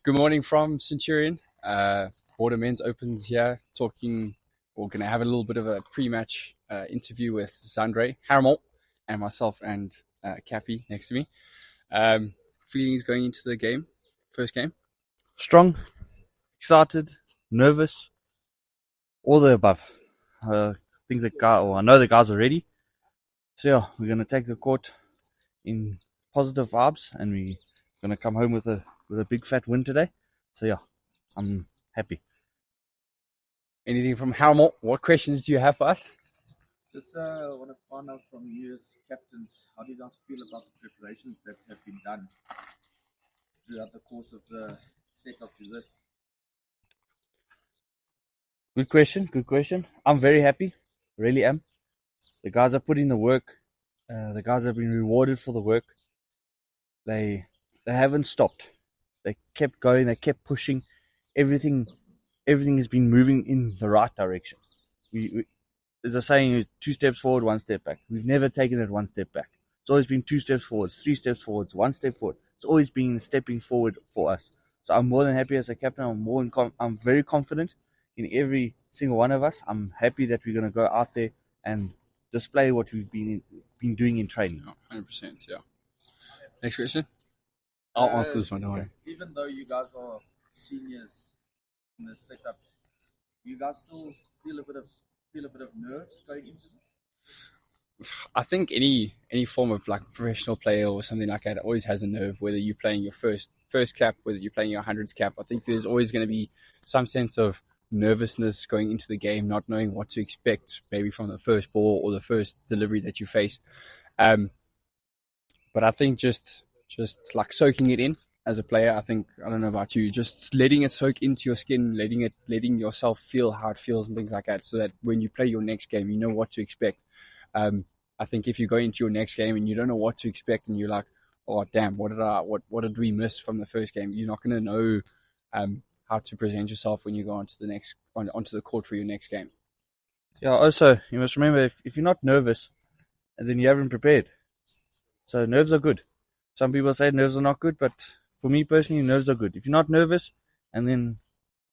Good morning from Centurion. Border Men's Opens here. We're going to have a little bit of a pre-match interview with Zandre Haramol and myself and Kathy next to me. Feelings going into the game, first game? Strong, excited, nervous, all the above. I know the guys are ready. So yeah, we're gonna take the court in positive vibes, and we're gonna come home with a big fat win today. So yeah, I'm happy. Anything from Haramol? What questions do you have for us? Just want to find out from you as captains, how do you guys feel about the preparations that have been done throughout the course of the setup to this? Good question. I'm very happy, really am. The guys are putting the work. The guys have been rewarded for the work. They haven't stopped. They kept going. They kept pushing. Everything has been moving in the right direction. There's a saying, 2 steps forward, 1 step back. We've never taken it 1 step back. It's always been 2 steps forward, 3 steps forward, 1 step forward. It's always been stepping forward for us. So I'm more than happy as a captain. I'm very confident in every single one of us. I'm happy that we're going to go out there and display what we've been doing in training. 100%, yeah. Next question? I'll answer this one, don't worry. Even though you guys are seniors in this setup, you guys still feel a bit of nerves going into this? I think any form of like professional player or something like that always has a nerve, whether you're playing your first cap, whether you're playing your hundreds cap. I think there's always going to be some sense of nervousness going into the game, not knowing what to expect, maybe from the first ball or the first delivery that you face. But I think just like soaking it in as a player, I don't know about you, just letting it soak into your skin, letting yourself feel how it feels and things like that, so that when you play your next game, you know what to expect. I think if you go into your next game and you don't know what to expect and you're like, oh damn, what did we miss from the first game? You're not going to know how to present yourself when you go onto the court for your next game. Yeah. Also, you must remember, if you're not nervous, and then you haven't prepared. So nerves are good. Some people say nerves are not good, but for me personally, nerves are good. If you're not nervous, and then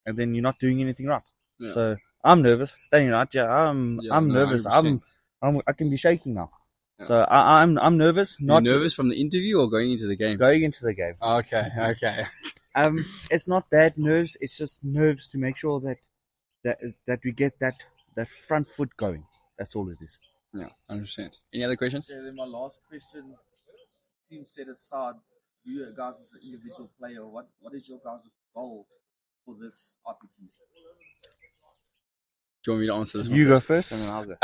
you're not doing anything right. Yeah. So I'm nervous, staying right. Yeah, I'm nervous. 100%. I can be shaking now. Yeah. So I'm nervous. You're nervous from the interview or going into the game? Going into the game. Okay. It's not bad nerves. It's just nerves to make sure that we get that front foot going. That's all it is. Yeah, 100%. Any other questions? Okay, then my last question. Team set aside, you guys as an individual player, what is your guys' goal for this RPT? Do you want me to answer this? You go first, and then I'll go.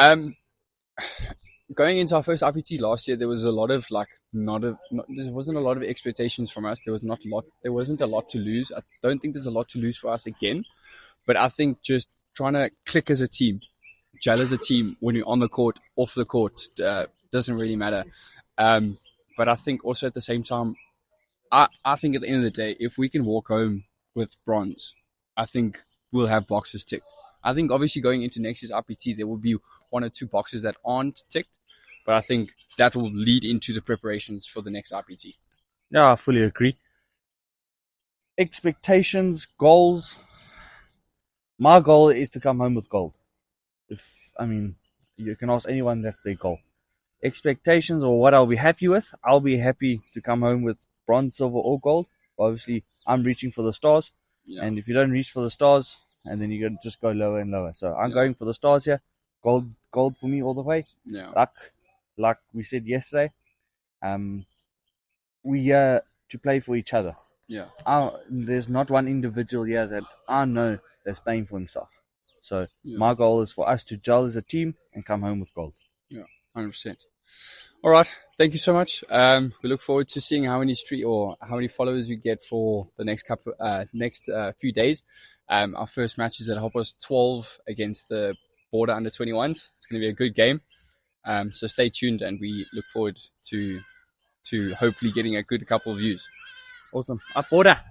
Going into our first RPT last year, there was a lot of there wasn't a lot of expectations from us. There wasn't a lot to lose. I don't think there's a lot to lose for us again, but I think just trying to click as a team, gel as a team when you're on the court, off the court, doesn't really matter. But I think also at the same time, I think at the end of the day, if we can walk home with bronze, I think we'll have boxes ticked. I think obviously going into next year's RPT, there will be 1 or 2 boxes that aren't ticked, but I think that will lead into the preparations for the next RPT. Yeah, I fully agree. Expectations, goals. My goal is to come home with gold. You can ask anyone, that's their goal. Expectations, or what I'll be happy with, I'll be happy to come home with bronze, silver, or gold. Obviously, I'm reaching for the stars, and if you don't reach for the stars, and then you're going to just go lower and lower. So I'm going for the stars here. Gold for me all the way. Yeah. Like we said yesterday, we are to play for each other. Yeah. There's not one individual here that I know that's playing for himself. So my goal is for us to gel as a team and come home with gold. Yeah, 100%. All right, thank you so much. We look forward to seeing how many followers we get for the next few days. Our first match is at 12:30 against the Border under 21s. It's going to be a good game. So stay tuned, and we look forward to hopefully getting a good couple of views. Awesome. Up Border.